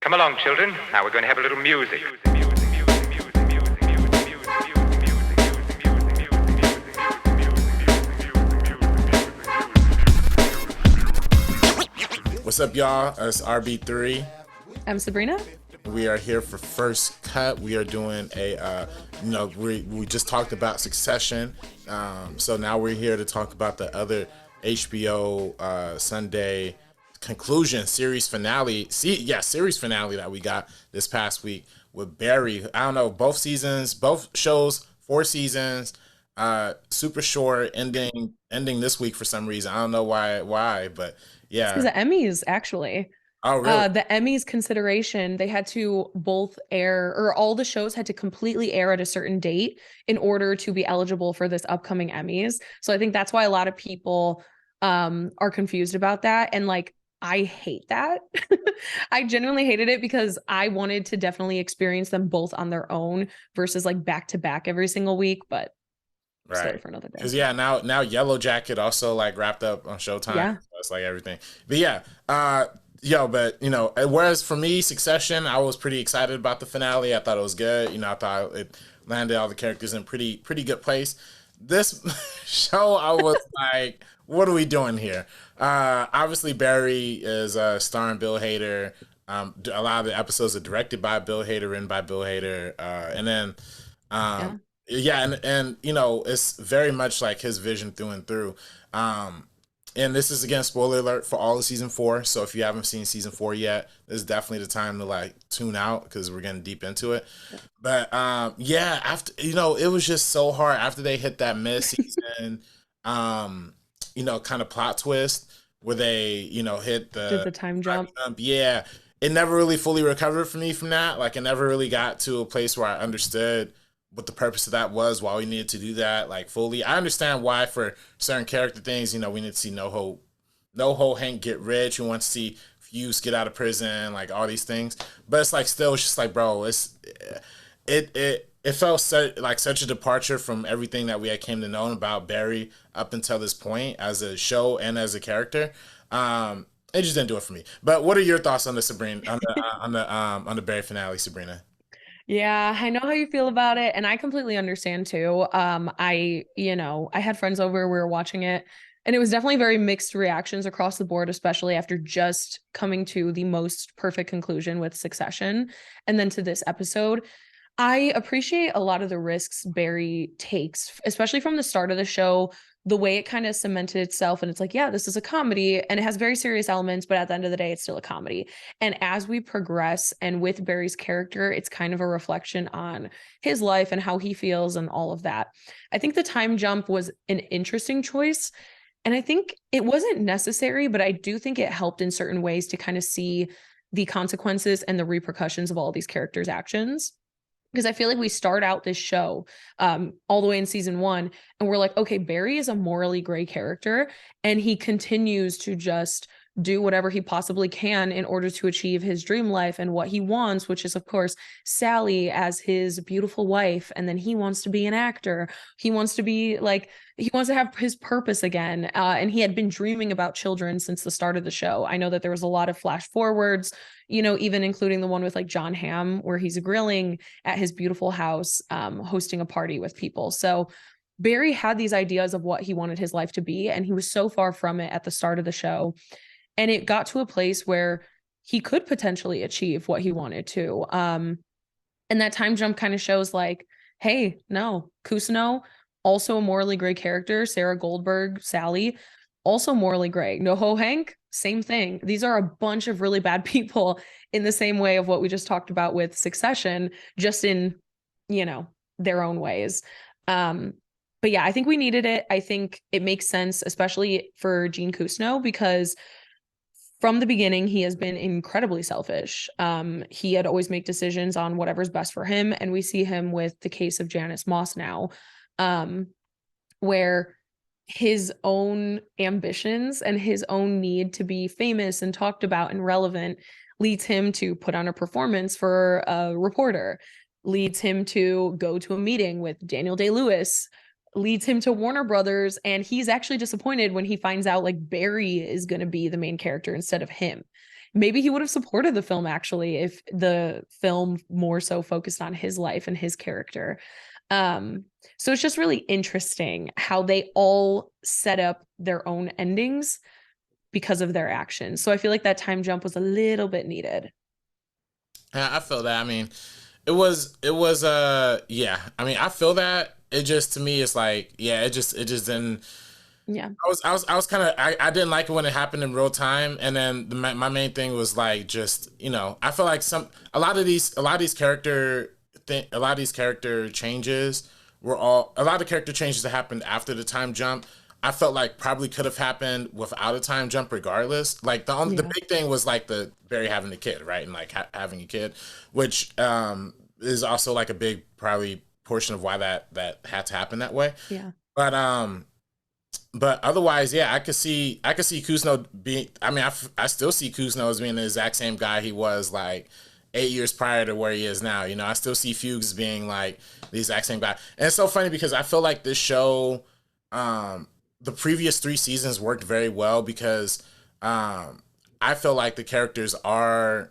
Come along, children. Now we're going to have a little music. What's up, y'all? It's RB3. I'm Sabrina. We are here for First Cut. We are doing a, we just talked about Succession. So now we're here to talk about the other HBO Sunday conclusion series finale. Series finale that we got this past week with Barry. I don't know, both shows, 4 seasons, super short, ending this week for some reason. I don't know why, but yeah. Because the Emmys, actually. Oh, really? The Emmys consideration, they had to both air, or all the shows had to completely air at a certain date in order to be eligible for this upcoming Emmys. So I think that's why a lot of people are confused about that. And like, I hate that. I genuinely hated it because I wanted to definitely experience them both on their own versus like back to back every single week. But right, for another day. Because now Yellow Jacket also like wrapped up on Showtime. Yeah, so it's like everything. But yeah, whereas for me, Succession, I was pretty excited about the finale. I thought it was good. I thought it landed all the characters in pretty good place. This show, I was like, what are we doing here? Obviously, Barry is starring Bill Hader. A lot of the episodes are directed by Bill Hader, written by Bill Hader, and then and it's very much like his vision through and through. And this is, again, spoiler alert for all of season 4. So if you haven't seen season 4 yet, this is definitely the time to like tune out because we're getting deep into it. But after it was just so hard after they hit that mid-season kind of plot twist where they hit the time jump. Yeah, it never really fully recovered for me from that. Like, it never really got to a place where I understood what the purpose of that was, why we needed to do that like fully. I understand why for certain character things, we need to see No Ho Hank get rich. We want to see Fuse get out of prison, like all these things. But it's like, still, it's just like, bro, it felt such a departure from everything that we had came to know about Barry up until this point as a show and as a character. It just didn't do it for me. But what are your thoughts on the Sabrina on the Barry finale, Sabrina? Yeah, I know how you feel about it, and I completely understand too. I had friends over, we were watching it, and it was definitely very mixed reactions across the board, especially after just coming to the most perfect conclusion with Succession and then to this episode. I appreciate a lot of the risks Barry takes, especially from the start of the show, the way it kind of cemented itself. And it's like, yeah, this is a comedy and it has very serious elements, but at the end of the day, it's still a comedy. And as we progress and with Barry's character, it's kind of a reflection on his life and how he feels and all of that. I think the time jump was an interesting choice. And I think it wasn't necessary, but I do think it helped in certain ways to kind of see the consequences and the repercussions of all these characters' actions. Because I feel like we start out this show all the way in season 1 and we're like, okay, Barry is a morally gray character and he continues to just do whatever he possibly can in order to achieve his dream life and what he wants, which is, of course, Sally as his beautiful wife. And then he wants to be an actor. He wants to have his purpose again. And he had been dreaming about children since the start of the show. I know that there was a lot of flash forwards, even including the one with like John Hamm, where he's grilling at his beautiful house, hosting a party with people. So Barry had these ideas of what he wanted his life to be, and he was so far from it at the start of the show. And it got to a place where he could potentially achieve what he wanted to. And that time jump kind of shows like, hey, no, Cousineau, also a morally gray character. Sarah Goldberg, Sally, also morally gray. NoHo Hank, same thing. These are a bunch of really bad people in the same way of what we just talked about with Succession, just in, their own ways. But yeah, I think we needed it. I think it makes sense, especially for Gene Cousineau, because from the beginning, he has been incredibly selfish. He had always made decisions on whatever's best for him. And we see him with the case of Janice Moss now, where his own ambitions and his own need to be famous and talked about and relevant leads him to put on a performance for a reporter, leads him to go to a meeting with Daniel Day-Lewis, leads him to Warner Brothers, and he's actually disappointed when he finds out like Barry is going to be the main character instead of him. maybe he would have supported the film actually if the film more so focused on his life and his character. So it's just really interesting how they all set up their own endings because of their actions. So I feel like that time jump was a little bit needed. Yeah, I feel that. I mean, yeah. I mean, I feel that. It just, to me, it's like, yeah, it just didn't. Yeah. I was kind of, I didn't like it when it happened in real time. And then my main thing was like, just, I feel like a lot of these character changes a lot of character changes that happened after the time jump. I felt like probably could have happened without a time jump regardless. Like the big thing was like the Barry having a kid, right? And like having a kid, which is also like a big probably portion of why that had to happen that way. Yeah. But otherwise, yeah, I could see Kuzno being. I mean, I still see Kuzno as being the exact same guy he was like 8 years prior to where he is now. I still see Fuchs being like the exact same guy. And it's so funny because I feel like this show, the previous 3 seasons worked very well because I feel like the characters are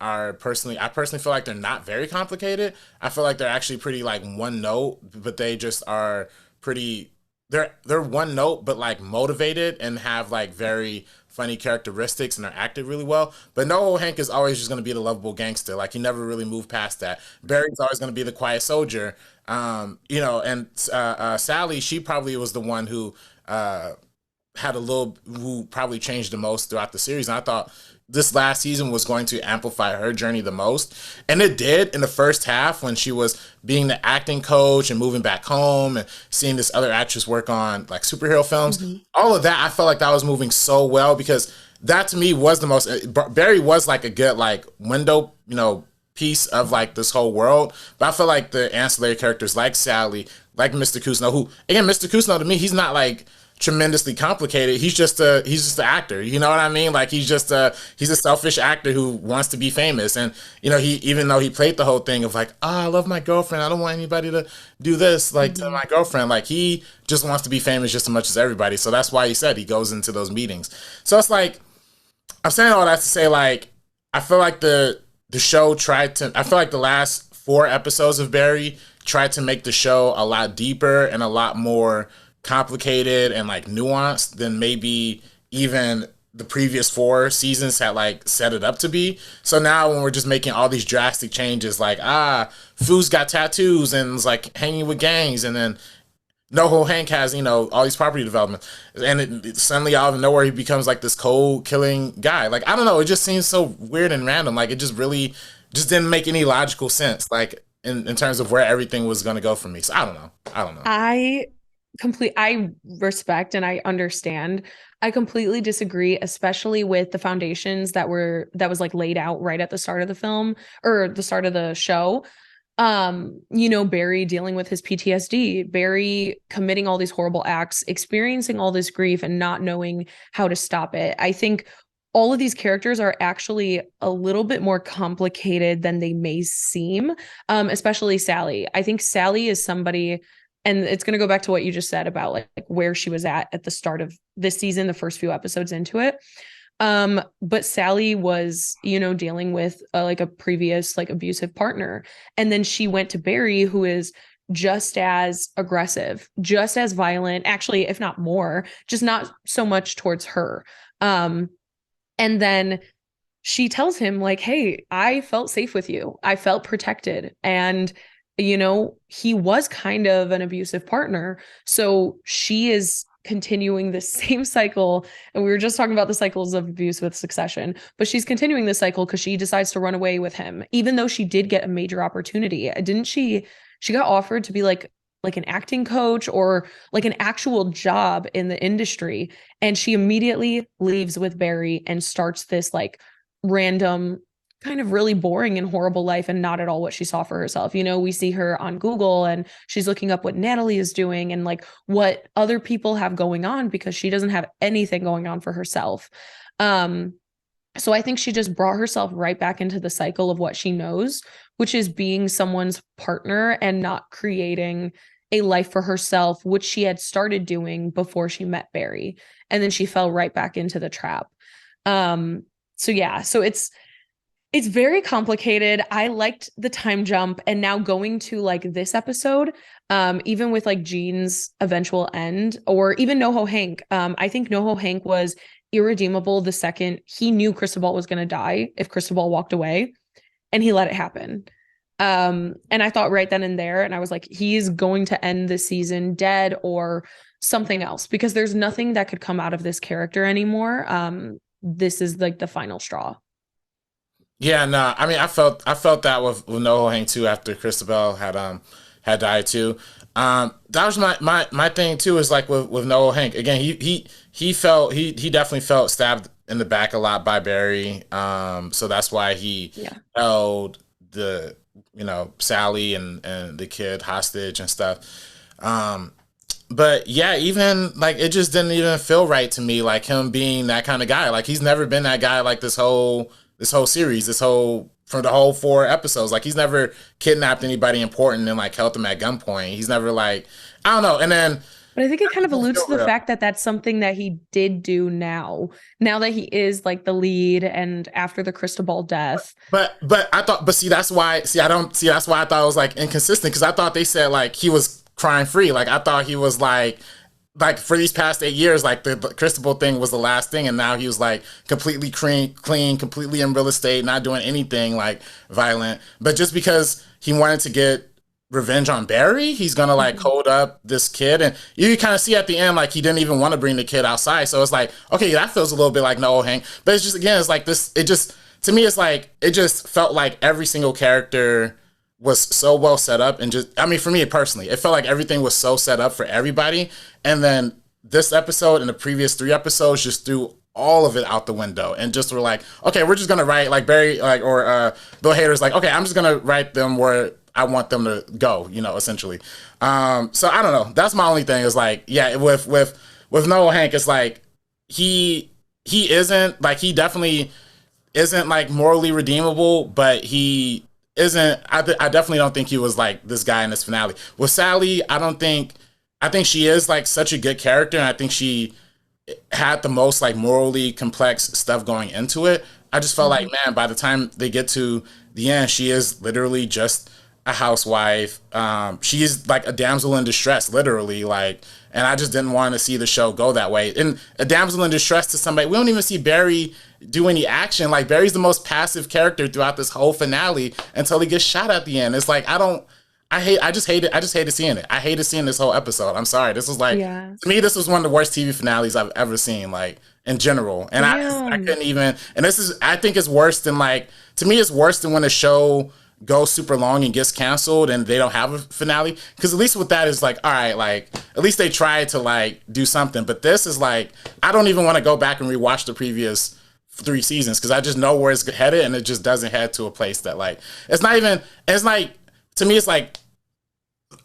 personally, I personally feel like they're not very complicated. I feel like they're actually pretty like one note, but they just are pretty. They're one note, but like motivated and have like very funny characteristics and are acted really well. But NoHo Hank is always just going to be the lovable gangster. Like he never really moved past that. Barry's always going to be the quiet soldier. And Sally, she probably was the one who who probably changed the most throughout the series. And I thought this last season was going to amplify her journey the most. And it did in the first half when she was being the acting coach and moving back home and seeing this other actress work on like superhero films. Mm-hmm. All of that, I felt like that was moving so well because that to me was the most, Barry was like a good like window, piece of like this whole world. But I feel like the ancillary characters like Sally, like Mr. Kuzno, who again, Mr. Kuzno to me, he's not like tremendously complicated. He's just an actor. You know what I mean? Like he's a selfish actor who wants to be famous. And he, even though he played the whole thing of like, I love my girlfriend, I don't want anybody to do this like to my girlfriend. Like he just wants to be famous just as much as everybody. So that's why he said he goes into those meetings. So it's like, I'm saying all that to say like, I feel like the show I feel like the last 4 episodes of Barry tried to make the show a lot deeper and a lot more complicated and like nuanced than maybe even the previous 4 seasons had like set it up to be. So now when we're just making all these drastic changes, like Foo's got tattoos and is like hanging with gangs, and then NoHo Hank has all these property development, and it suddenly out of nowhere he becomes like this cold killing guy. Like I don't know, it just seems so weird and random. Like it just really just didn't make any logical sense. Like in terms of where everything was going to go for me. So I don't know. I respect and I understand. I completely disagree, especially with the foundations that was like laid out right at the start of the film or the start of the show. Barry dealing with his PTSD, Barry committing all these horrible acts, experiencing all this grief and not knowing how to stop it. I think all of these characters are actually a little bit more complicated than they may seem, especially Sally. I think Sally is somebody, and it's going to go back to what you just said about like where she was at the start of this season, the first few episodes into it. But Sally was, dealing with like a previous like abusive partner. And then she went to Barry, who is just as aggressive, just as violent, actually, if not more, just not so much towards her. And then she tells him like, hey, I felt safe with you. I felt protected. And he was kind of an abusive partner. So she is continuing the same cycle. And we were just talking about the cycles of abuse with Succession, but she's continuing this cycle because she decides to run away with him, even though she did get a major opportunity. Didn't she? She got offered to be like an acting coach or like an actual job in the industry. And she immediately leaves with Barry and starts this like random kind of really boring and horrible life and not at all what she saw for herself. We see her on Google and she's looking up what Natalie is doing and like what other people have going on because she doesn't have anything going on for herself. So I think she just brought herself right back into the cycle of what she knows, which is being someone's partner and not creating a life for herself, which she had started doing before she met Barry. And then she fell right back into the trap. So yeah, so it's very complicated. I liked the time jump, and now going to like this episode, even with like Jean's eventual end, or even NoHo Hank. I think NoHo Hank was irredeemable the second he knew Cristobal was going to die if Cristobal walked away, and he let it happen. And I thought right then and there, and I was like, he's going to end the season dead or something else, because there's nothing that could come out of this character anymore. This is like the final straw. Yeah, no, I mean, I felt that with No Hang too after Christabel had died too. That was my thing too. Is like with Noah Hank again. He definitely felt stabbed in the back a lot by Barry. So that's why he Yeah. held the Sally and the kid hostage and stuff. But yeah, even like it just didn't even feel right to me, like him being that kind of guy. Like he's never been that guy, like this whole series, from the whole 4 episodes. Like he's never kidnapped anybody important and like held them at gunpoint. He's never like, I don't know. And then But I think it kind of alludes to the real. fact that that's something that he did do now that he is like the lead and after the Cristobal death. But I thought, but see, that's why, I don't see, that's why I thought it was like inconsistent, because I thought they said like he was crime free. Like I thought he was like for these past 8 years, like the Cristobal thing was the last thing, and now he was like completely clean, completely in real estate, not doing anything like violent. But just because he wanted to get revenge on Barry, he's gonna like hold up this kid, and you kind of see at the end like he didn't even want to bring the kid outside. So it's like, okay, that feels a little bit like no Hank, but it's just, again, it's like this. It just, to me, it's like it just felt like every single character was so well set up, and just, I mean, for me personally, it felt like everything was so set up for everybody, and then this episode and the previous 3 episodes just threw all of it out the window, and just were like, okay, we're just gonna write like Barry, like, or Bill Hader's like, okay, I'm just gonna write them where I want them to go, essentially. So I don't know. That's my only thing, is like, yeah, with Noah Hank, it's like he isn't like, he definitely isn't like morally redeemable, but he isn't. I definitely don't think he was like this guy in this finale. With Sally, I think she is like such a good character, and I think she had the most like morally complex stuff going into it. I just felt like, man, by the time they get to the end, she is literally just a housewife. She is like a damsel in distress, literally. Like, and I just didn't want to see the show go that way. And a damsel in distress to somebody, we don't even see Barry do any action. Like Barry's the most passive character throughout this whole finale until he gets shot at the end. It's like, I just hated seeing it. I hated seeing this whole episode. I'm sorry. This was like, Yeah. to me, this was one of the worst TV finales I've ever seen, like in general. And I couldn't even, and this is, I think it's worse than like, to me, it's worse than when a show goes super long and gets canceled and they don't have a finale. Because at least with that, is like, all right, like at least they tried to like do something. But this is like, I don't even want to go back and rewatch the previous 3 seasons, because I just know where it's headed, and it just doesn't head to a place that like, it's not even, it's like, to me, it's like,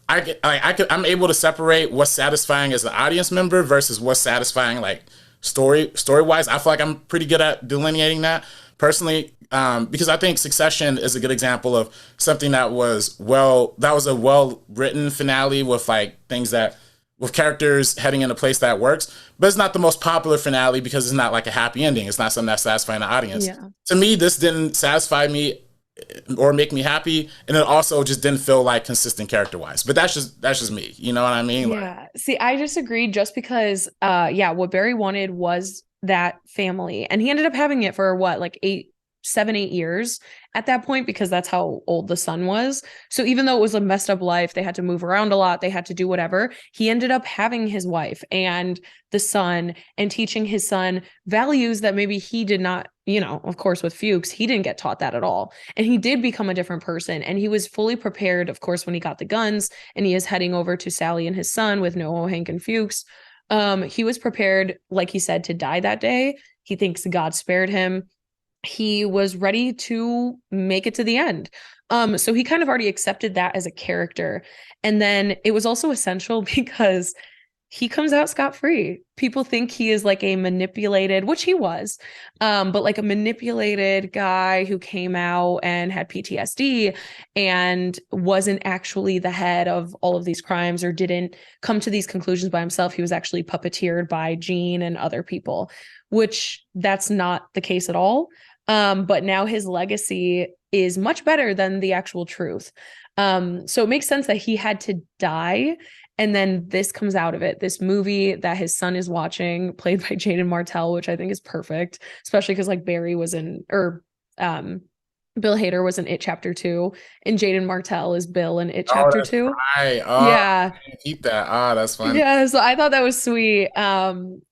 I'm able to separate what's satisfying as an audience member versus what's satisfying like story wise. I feel like I'm pretty good at delineating that personally, because I think Succession is a good example of something that was a well written finale with like things that, with characters heading in a place that works, but it's not the most popular finale because it's not like a happy ending. It's not something that's satisfying the audience. Yeah. To me, this didn't satisfy me or make me happy, and it also just didn't feel like consistent character wise. But that's just me, you know what I mean? Yeah. See, I disagree, just because what Barry wanted was that family, and he ended up having it for what, like 7-8 years at that point, because that's how old the son was. So even though it was a messed up life, they had to move around a lot, they had to do whatever, he ended up having his wife and the son, and teaching his son values that maybe he did not, of course, with Fuchs, he didn't get taught that at all. And he did become a different person, and he was fully prepared, of course, when he got the guns and he is heading over to Sally and his son with Noah, Hank, and Fuchs. He was prepared, like he said, to die that day. He thinks God spared him. He was ready to make it to the end. So he kind of already accepted that as a character. And then it was also essential because he comes out scot-free. People think he is like a manipulated, which he was, but like a manipulated guy who came out and had PTSD and wasn't actually the head of all of these crimes or didn't come to these conclusions by himself. He was actually puppeteered by Gene and other people, which that's not the case at all. But now his legacy is much better than the actual truth. So it makes sense that he had to die. And then this comes out of it, this movie that his son is watching, played by Jaden Martell, which I think is perfect, especially because like Barry was in, or Bill Hader was in It Chapter 2, and Jaden Martell is Bill in It Chapter 2. Right. Oh, Yeah. keep that. Oh, that's funny. Yeah. So I thought that was sweet.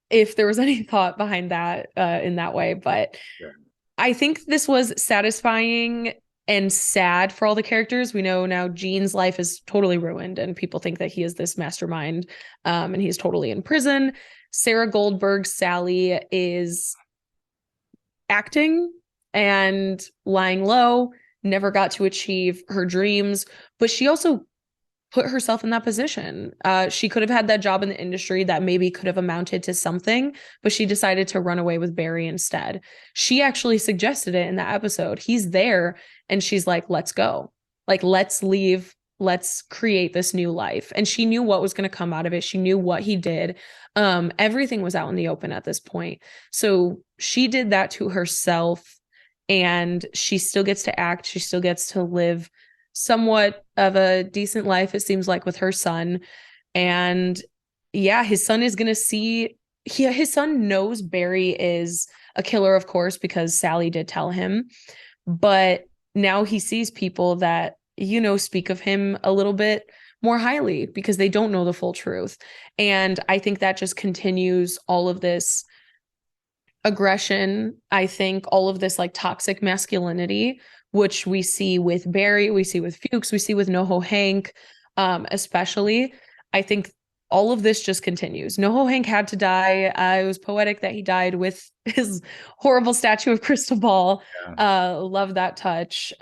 If there was any thought behind that in that way. But Yeah. I think this was satisfying and sad for all the characters. We know now Gene's life is totally ruined and people think that he is this mastermind, and he's totally in prison. Sarah Goldberg's Sally is acting and lying low, never got to achieve her dreams, but she also put herself in that position. She could have had that job in the industry that maybe could have amounted to something, but she decided to run away with Barry instead. She actually suggested it in that episode. He's there and she's like, let's go. Like, let's leave. Let's create this new life. And she knew what was going to come out of it. She knew what he did. Everything was out in the open at this point. So she did that to herself and she still gets to act. She still gets to live somewhat of a decent life, it seems like, with her son. And yeah, his son is going to see, his son knows Barry is a killer, of course, because Sally did tell him. But now he sees people that, you know, speak of him a little bit more highly because they don't know the full truth. And I think that just continues all of this aggression. I think all of this like toxic masculinity, which we see with Barry, we see with Fuchs, we see with NoHo Hank, especially. I think all of this just continues. NoHo Hank had to die. It was poetic that he died with his horrible statue of Crystal Ball. Love that touch,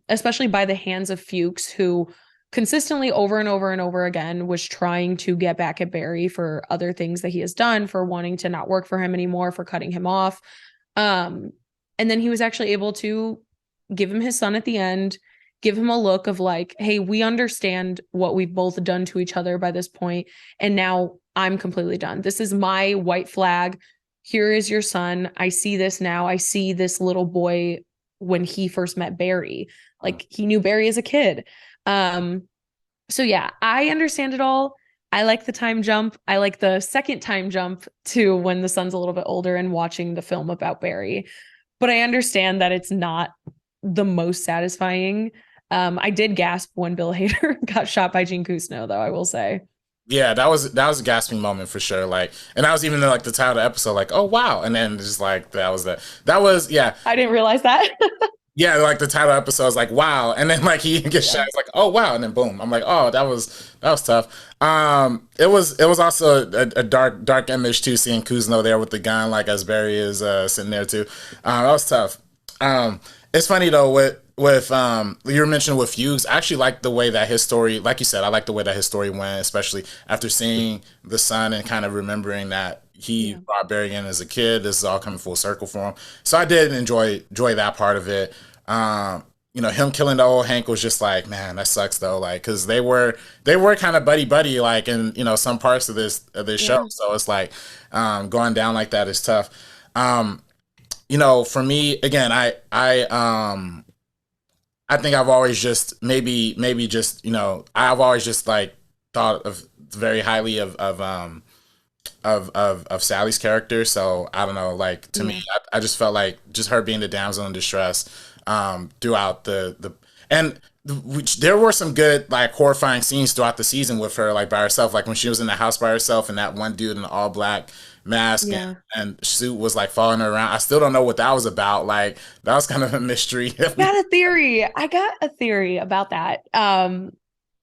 especially by the hands of Fuchs, who consistently over and over and over again was trying to get back at Barry for other things that he has done, for wanting to not work for him anymore, for cutting him off. And then he was actually able to give him his son at the end, give him a look of like, hey, we understand what we've both done to each other by this point, and now I'm completely done. This is my white flag. Here is your son. I see this now. I see this little boy when he first met Barry. Like, he knew Barry as a kid. So yeah, I understand it all. I like the time jump. I like the second time jump to when the son's a little bit older and watching the film about Barry. But I understand that it's not the most satisfying. I did gasp when Bill Hader got shot by Gene Cousineau, though, I will say. Yeah, that was a gasping moment for sure. Like, and that was even like the title of the episode, like, oh wow, and then just like that was yeah. I didn't realize that. Yeah, like the title of the episode was like wow, and then like he gets shot, it's like oh wow, and then boom, I'm like oh that was tough. It was also a dark image too, seeing Cousineau there with the gun, like as Barry is sitting there too. That was tough. It's funny though with you were mentioning with Fuchs. I actually like the way that his story, like you said, I like the way that his story went, especially after seeing the son and kind of remembering that he brought Barry in as a kid. This is all coming full circle for him. So I did enjoy that part of it. You know, him killing the old Hank was just like, man, that sucks though. Like, cause they were kind of buddy, like in, you know, some parts of this show. So it's like, going down like that is tough. You know, for me, again, I think I've always just maybe just, you know, I've always just like thought of very highly of Sally's character. So I don't know, like to me, I just felt like just her being the damsel in distress throughout there were some good like horrifying scenes throughout the season with her like by herself, like when she was in the house by herself and that one dude in the all black mask and suit was like following her around. I still don't know what that was about. Like that was kind of a mystery. I got a theory about that.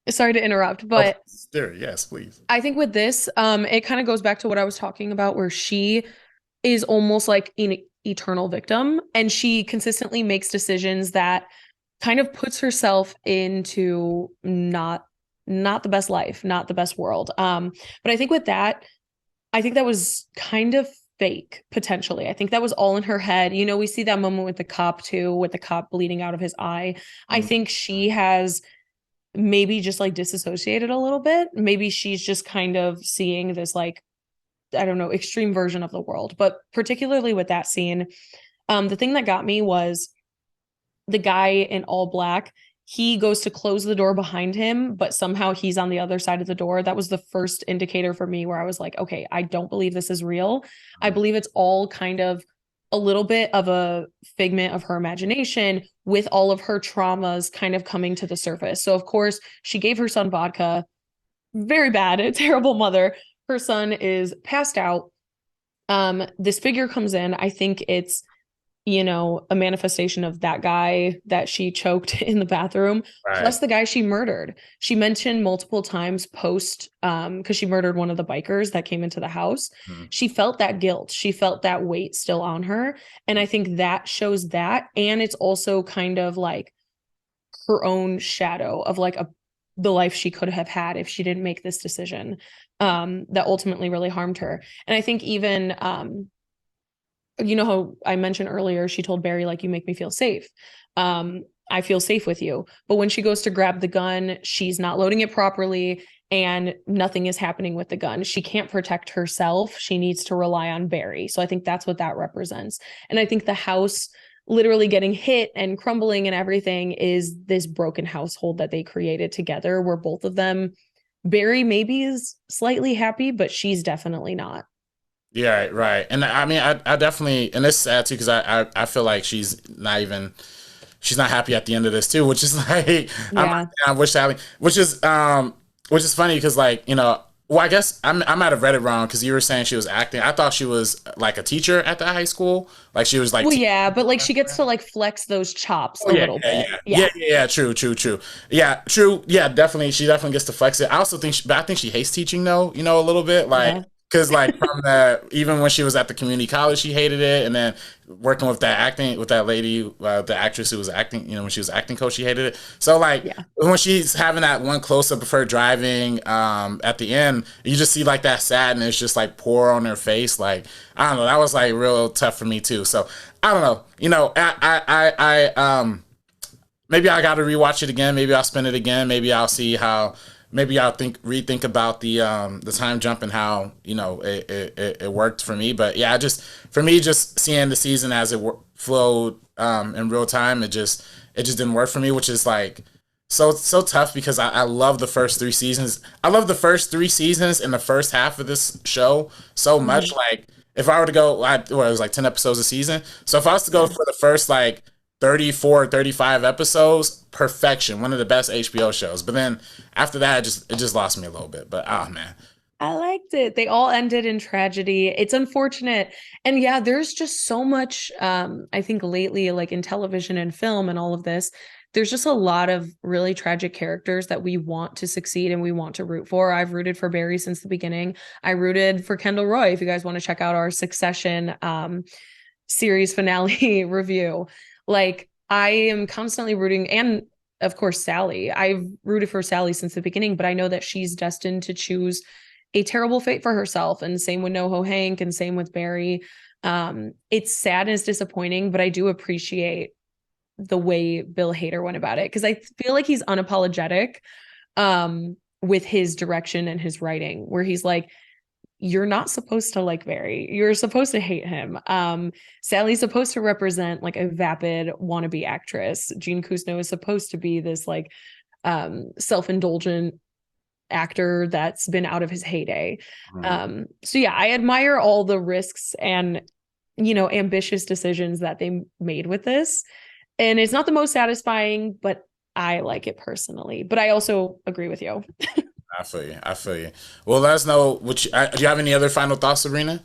Sorry to interrupt, but theory, yes, please. I think with this, it kind of goes back to what I was talking about, where she is almost like an eternal victim, and she consistently makes decisions that kind of puts herself into not not the best life, not the best world. But I think with that, I think that was kind of fake potentially. I think that was all in her head. You know, we see that moment with the cop too, with the cop bleeding out of his eye. I think she has maybe just like disassociated a little bit. Maybe she's just kind of seeing this like, I don't know, extreme version of the world. But particularly with that scene, the thing that got me was the guy in all black. He goes to close the door behind him, but somehow he's on the other side of the door. That was the first indicator for me where I was like, okay, I don't believe this is real. I believe it's all kind of a little bit of a figment of her imagination with all of her traumas kind of coming to the surface. So, of course, she gave her son vodka. Very bad, a terrible mother. Her son is passed out. This figure comes in. I think it's, you know, a manifestation of that guy that she choked in the bathroom, Right. plus the guy she murdered. She mentioned multiple times post, because she murdered one of the bikers that came into the house. She felt that guilt. She felt that weight still on her. And I think that shows that. And it's also kind of like her own shadow of like the life she could have had if she didn't make this decision, that ultimately really harmed her. And I think even, you know how I mentioned earlier, she told Barry, like, you make me feel safe. I feel safe with you. But when she goes to grab the gun, she's not loading it properly and nothing is happening with the gun. She can't protect herself. She needs to rely on Barry. So I think that's what that represents. And I think the house literally getting hit and crumbling and everything is this broken household that they created together, where both of them, Barry maybe is slightly happy, but she's definitely not. Yeah, right. And I mean, I definitely, and it's sad too because I feel like she's not happy at the end of this too, which is like, Yeah. I wish Sally, which is funny because like, you know, well, I guess I might have read it wrong because you were saying she was acting. I thought she was like a teacher at the high school, like she was like. Well, yeah, but like she gets to like flex those chops Oh a yeah, little yeah, bit. yeah, Yeah. yeah, yeah, yeah. True. Yeah, true. Yeah, definitely. She definitely gets to flex it. I also think, but I think she hates teaching though. You know, a little bit, like Yeah. because like from the even when she was at the community college, she hated it, and then working with that acting with that lady, the actress who was acting, you know, when she was acting coach, she hated it. So like Yeah. when she's having that one close up of her driving, at the end, you just see like that sadness just like pour on her face. Like I don't know, that was like real tough for me too. So I don't know, you know, maybe I got to rewatch it again. Maybe I'll spin it again. Maybe I'll see how. Maybe I'll rethink about the time jump and how, you know, it worked for me. But yeah, for me just seeing the season as it flowed in real time, it just didn't work for me, which is like so tough because I love the first three seasons. I love the first three seasons and the first half of this show so much. Mhm. Like if I were to go, it was like 10 episodes a season. So if I was to go Yeah. for the first like 34, 35 episodes, perfection, one of the best HBO shows. But then after that, it just lost me a little bit. But oh man. I liked it. They all ended in tragedy. It's unfortunate. And yeah, there's just so much I think lately like in television and film and all of this, there's just a lot of really tragic characters that we want to succeed and we want to root for. I've rooted for Barry since the beginning. I rooted for Kendall Roy. If you guys want to check out our Succession series finale review, like I am constantly rooting, and of course Sally. I've rooted for Sally since the beginning, but I know that she's destined to choose a terrible fate for herself. And same with NoHo Hank, and same with Barry. It's sad and it's disappointing, but I do appreciate the way Bill Hader went about it because I feel like he's unapologetic with his direction and his writing, where he's like, you're not supposed to like Barry. You're supposed to hate him. Sally's supposed to represent like a vapid wannabe actress. Gene Cousineau is supposed to be this like self-indulgent actor that's been out of his heyday. So yeah, I admire all the risks and, you know, ambitious decisions that they made with this. And it's not the most satisfying, but I like it personally. But I also agree with you. I feel you. I feel you. Well, let us know do you have any other final thoughts, Sabrina?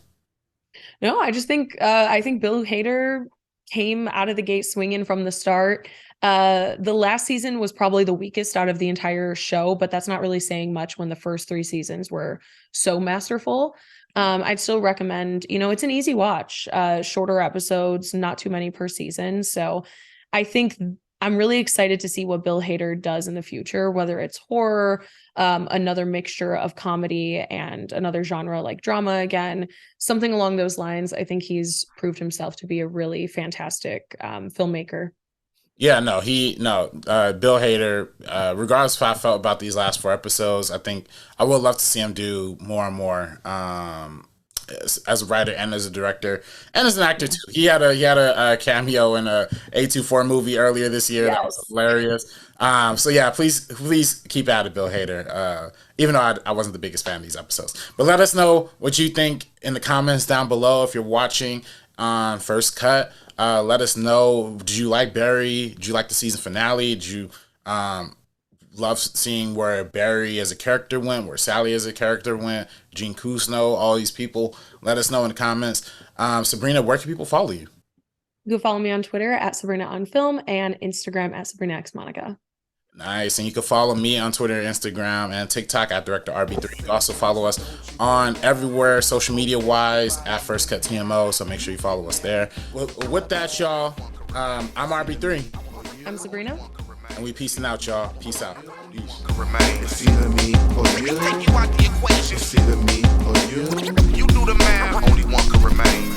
No, I think Bill Hader came out of the gate swinging from the start. The last season was probably the weakest out of the entire show, but that's not really saying much when the first three seasons were so masterful. I'd still recommend, you know, it's an easy watch, shorter episodes, not too many per season. So I think I'm really excited to see what Bill Hader does in the future, whether it's horror, another mixture of comedy and another genre like drama again, something along those lines. I think he's proved himself to be a really fantastic filmmaker. Yeah, no, Bill Hader, regardless of how I felt about these last 4 episodes, I think I would love to see him do more and more. As a writer and as a director and as an actor too. He had a cameo in a A24 movie earlier this year. Yes. That was hilarious. So yeah, please keep at it, Bill Hader. Even though I wasn't the biggest fan of these episodes, but let us know what you think in the comments down below. If you're watching on First Cut, let us know. Did you like Barry? Did you like the season finale? Did you love seeing where Barry as a character went, where Sally as a character went, Gene Cousineau, all these people? Let us know in the comments. Sabrina, where can people follow you? You can follow me on Twitter at Sabrina on Film and Instagram at Sabrina X Monica. Nice. And you can follow me on Twitter, Instagram, and TikTok at Director RB3. You can also follow us on everywhere social media wise at First Cut TMO. So make sure you follow us there. With that, y'all, I'm RB3. I'm Sabrina. And we peacing out, y'all. Peace out. Peace. It's either me or you. Take you out the equation. It's either me or you. You do the math. Only one can remain.